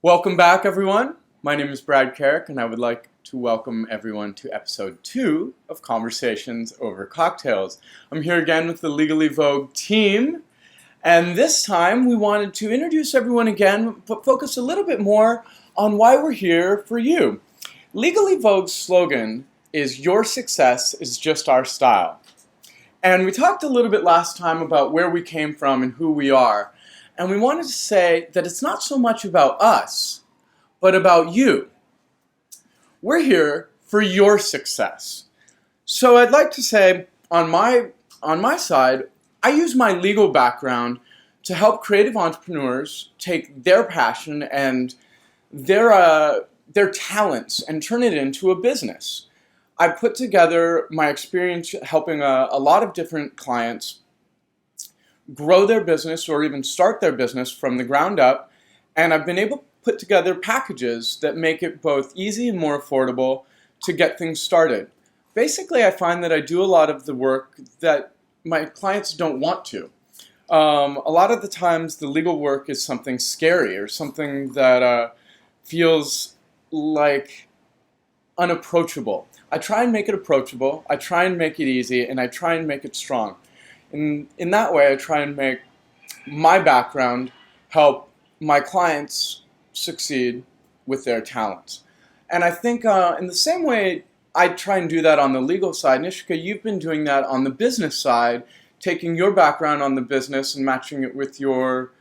Welcome back, everyone. My name is Brad Carrick, and I would like to welcome everyone to episode 2 of Conversations Over Cocktails. I'm here again with the Legally Vogue team, and this time we wanted to introduce everyone again, but focus a little bit more on why we're here for you. Legally Vogue's slogan is "Your success is just our style." And we talked a little bit last time about where we came from and who we are. And we wanted to say that it's not so much about us, but about you. We're here for your success. So I'd like to say, on my side, I use my legal background to help creative entrepreneurs take their passion and their talents and turn it into a business. I put together my experience helping a lot of different clients grow their business or even start their business from the ground up, and I've been able to put together packages that make it both easy and more affordable to get things started. Basically, I find that I do a lot of the work that my clients don't want to. A lot of the times the legal work is something scary or something that feels like unapproachable. I try and make it approachable, I try and make it easy, and I try and make it strong. In that way, I try and make my background help my clients succeed with their talents. And I think in the same way I try and do that on the legal side, Nishika, you've been doing that on the business side, taking your background on the business and matching it with your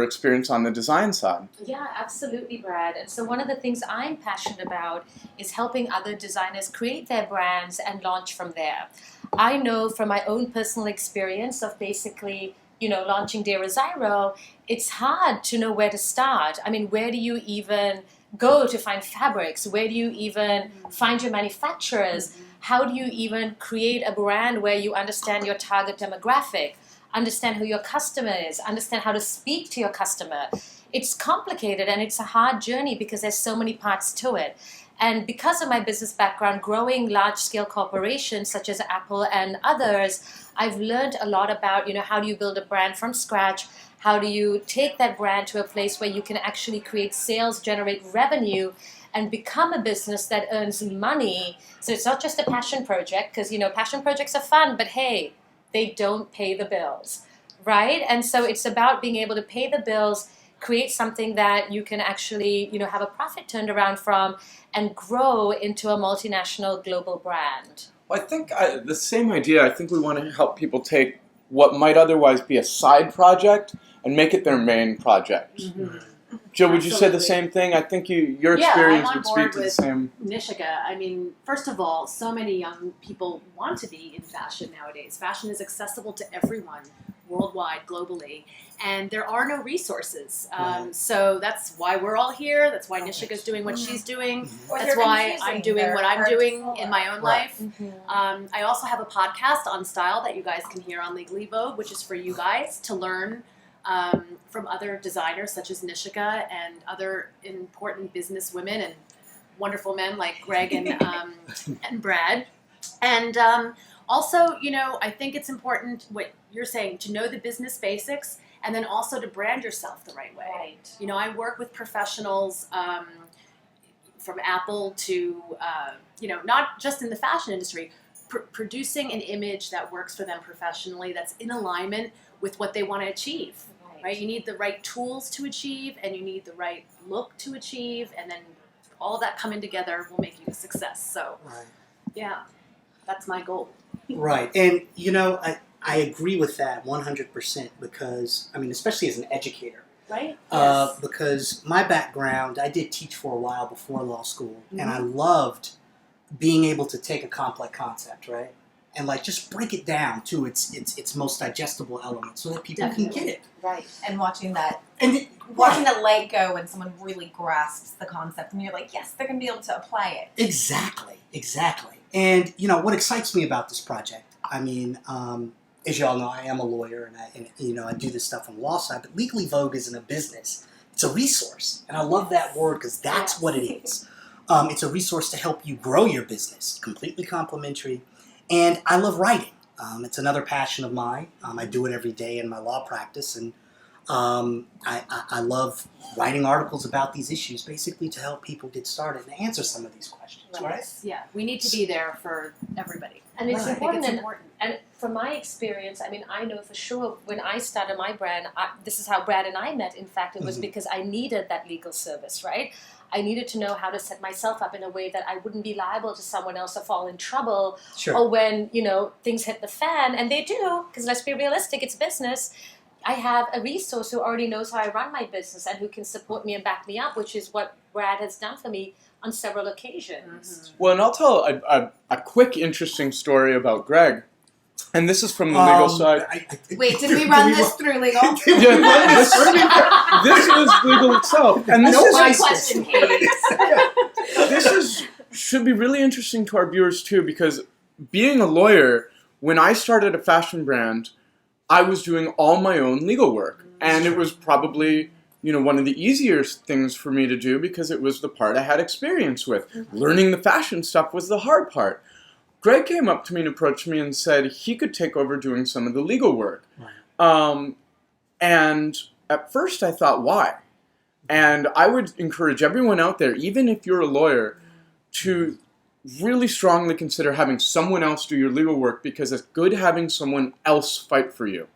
experience on the design side. Yeah, absolutely, Brad. And so one of the things I'm passionate about is helping other designers create their brands and launch from there. I know from my own personal experience of basically, launching De Rosairo, it's hard to know where to start. I mean, where do you even go to find fabrics? Where do you even find your manufacturers? How do you even create a brand where you understand your target demographic, understand who your customer is, understand how to speak to your customer? It's complicated and it's a hard journey because there's so many parts to it. And because of my business background, growing large-scale corporations such as Apple and others, I've learned a lot about, how do you build a brand from scratch? How do you take that brand to a place where you can actually create sales, generate revenue, and become a business that earns money? So it's not just a passion project, because, passion projects are fun, but hey, they don't pay the bills, right? And so it's about being able to pay the bills, create something that you can actually, have a profit turned around from and grow into a multinational global brand. Well, I think the same idea. I think we want to help people take what might otherwise be a side project and make it their main project. Mm-hmm. Jill, would you say the same thing? I think your experience would speak to the same. Nishika, I mean, first of all, so many young people want to be in fashion nowadays. Fashion is accessible to everyone, worldwide, globally, and there are no resources. So that's why we're all here. That's why Nishika's doing what she's doing. That's why I'm doing what I'm doing in my own life. I also have a podcast on style that you guys can hear on Legally Vogue, which is for you guys to learn from other designers such as Nishika and other important business women and wonderful men like Greg and Brad. And also, I think it's important what you're saying, to know the business basics and then also to brand yourself the right way. Right. I work with professionals from Apple to, not just in the fashion industry, producing an image that works for them professionally, that's in alignment with what they want to achieve. Right? You need the right tools to achieve, and you need the right look to achieve, and then all of that coming together will make you a success. So, yeah, that's my goal. Right, and I agree with that 100% because, especially as an educator. Right? Yes. Because my background, I did teach for a while before law school, and I loved being able to take a complex concept, right? And just break it down to its most digestible element so that people can get it. Right. And watching that light go when someone really grasps the concept and you're like, yes, they're going to be able to apply it. Exactly. And, what excites me about this project, as you all know, I am a lawyer and I do this stuff on the law side, but Legally Vogue isn't a business. It's a resource. And I love that word because that's what it is. It's a resource to help you grow your business, completely complimentary. And I love writing. It's another passion of mine. I do it every day in my law practice, and I love writing articles about these issues, basically to help people get started and answer some of these questions, right? Yeah, we need to be there for everybody. And it's Right. important, I think it's important. and from my experience, I mean, I know for sure when I started my brand, this is how Brad and I met. In fact, it was because I needed that legal service, right? I needed to know how to set myself up in a way that I wouldn't be liable to someone else or fall in trouble, Sure. or when things hit the fan, and they do, because let's be realistic, it's business. I have a resource who already knows how I run my business and who can support me and back me up, which is what Brad has done for me on several occasions. Well, and I'll tell a quick, interesting story about Greg. And this is from the legal side. Wait, did we run this through legal? Yeah, this is legal itself. And this My is question, Katie. should be really interesting to our viewers too, because being a lawyer, when I started a fashion brand, I was doing all my own legal work. And it was probably one of the easier things for me to do because it was the part I had experience with. Learning the fashion stuff was the hard part. Greg came up to me and approached me and said he could take over doing some of the legal work. Right. And at first I thought, why? And I would encourage everyone out there, even if you're a lawyer, to really strongly consider having someone else do your legal work, because it's good having someone else fight for you.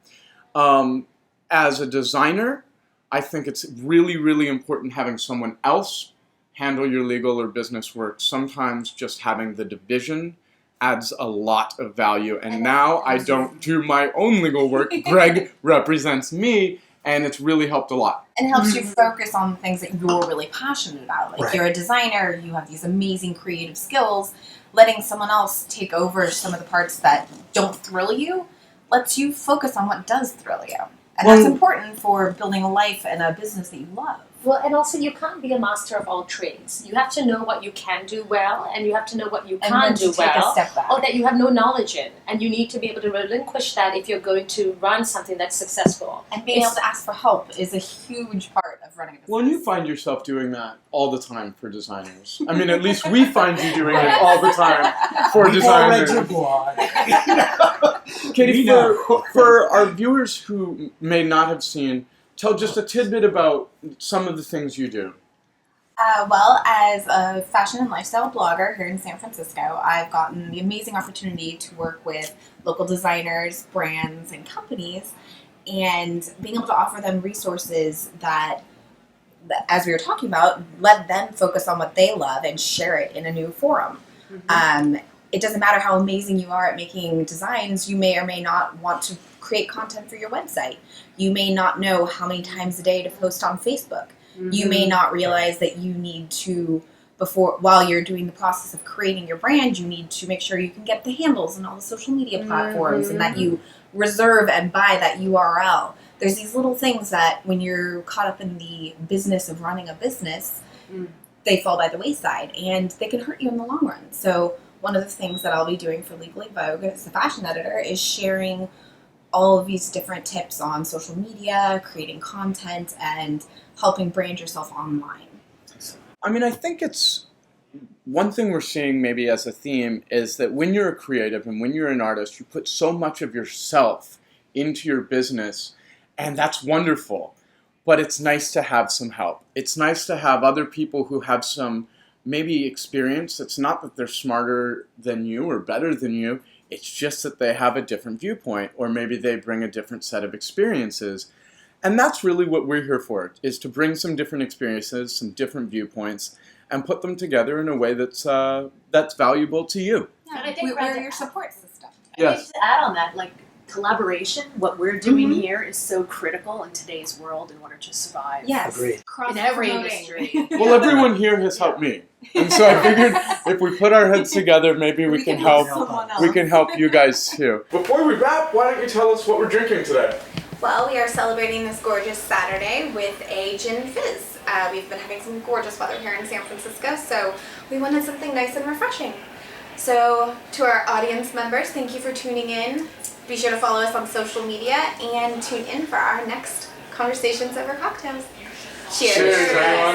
As a designer, I think it's really, really important having someone else handle your legal or business work. Sometimes just having the division adds a lot of value. And now I don't do my own legal work. Greg represents me, and it's really helped a lot. And it helps you focus on the things that you're really passionate about. Like, Right. you're a designer, you have these amazing creative skills. Letting someone else take over some of the parts that don't thrill you lets you focus on what does thrill you. And that's important for building a life and a business that you love. Well, and also you can't be a master of all trades. You have to know what you can do well, and you have to know what you And when can't to do take a well, step back. or that you have no knowledge in. And you need to be able to relinquish that if you're going to run something that's successful. And being able to ask for help is a huge part of running a business. Well, and you find yourself doing that all the time for designers. I mean, at least we find you doing it all the time for We've all read designers. your blog. Katie, We know. for our viewers who may not have seen, tell just a tidbit about some of the things you do. Well, as a fashion and lifestyle blogger here in San Francisco, I've gotten the amazing opportunity to work with local designers, brands, and companies, and being able to offer them resources that, as we were talking about, let them focus on what they love and share it in a new forum. It doesn't matter how amazing you are at making designs, you may or may not want to create content for your website. You may not know how many times a day to post on Facebook. You may not realize that you need to, while you're doing the process of creating your brand, you need to make sure you can get the handles on all the social media platforms and that you reserve and buy that URL. There's these little things that when you're caught up in the business of running a business, they fall by the wayside and they can hurt you in the long run. So one of the things that I'll be doing for Legally Vogue as a fashion editor is sharing all of these different tips on social media, creating content, and helping brand yourself online. I mean, I think it's one thing we're seeing maybe as a theme is that when you're a creative and when you're an artist, you put so much of yourself into your business, and that's wonderful. But it's nice to have some help. It's nice to have other people who have some maybe experience. It's not that they're smarter than you or better than you. It's just that they have a different viewpoint, or maybe they bring a different set of experiences. And that's really what we're here for, is to bring some different experiences, some different viewpoints, and put them together in a way that's valuable to you. And I think we're your support system. Yes. To add on that, like collaboration, what we're doing here is so critical in today's world in order to survive. Yes. Agreed. In every Cross-promoting. industry. Well, everyone here has helped me. And so I figured if we put our heads together, maybe we can help. someone else. We can help you guys too. Before we wrap, why don't you tell us what we're drinking today? Well, we are celebrating this gorgeous Saturday with a gin fizz. We've been having some gorgeous weather here in San Francisco, so we wanted something nice and refreshing. So, to our audience members, thank you for tuning in. Be sure to follow us on social media and tune in for our next Conversations Over Cocktails. Cheers. Cheers, everyone.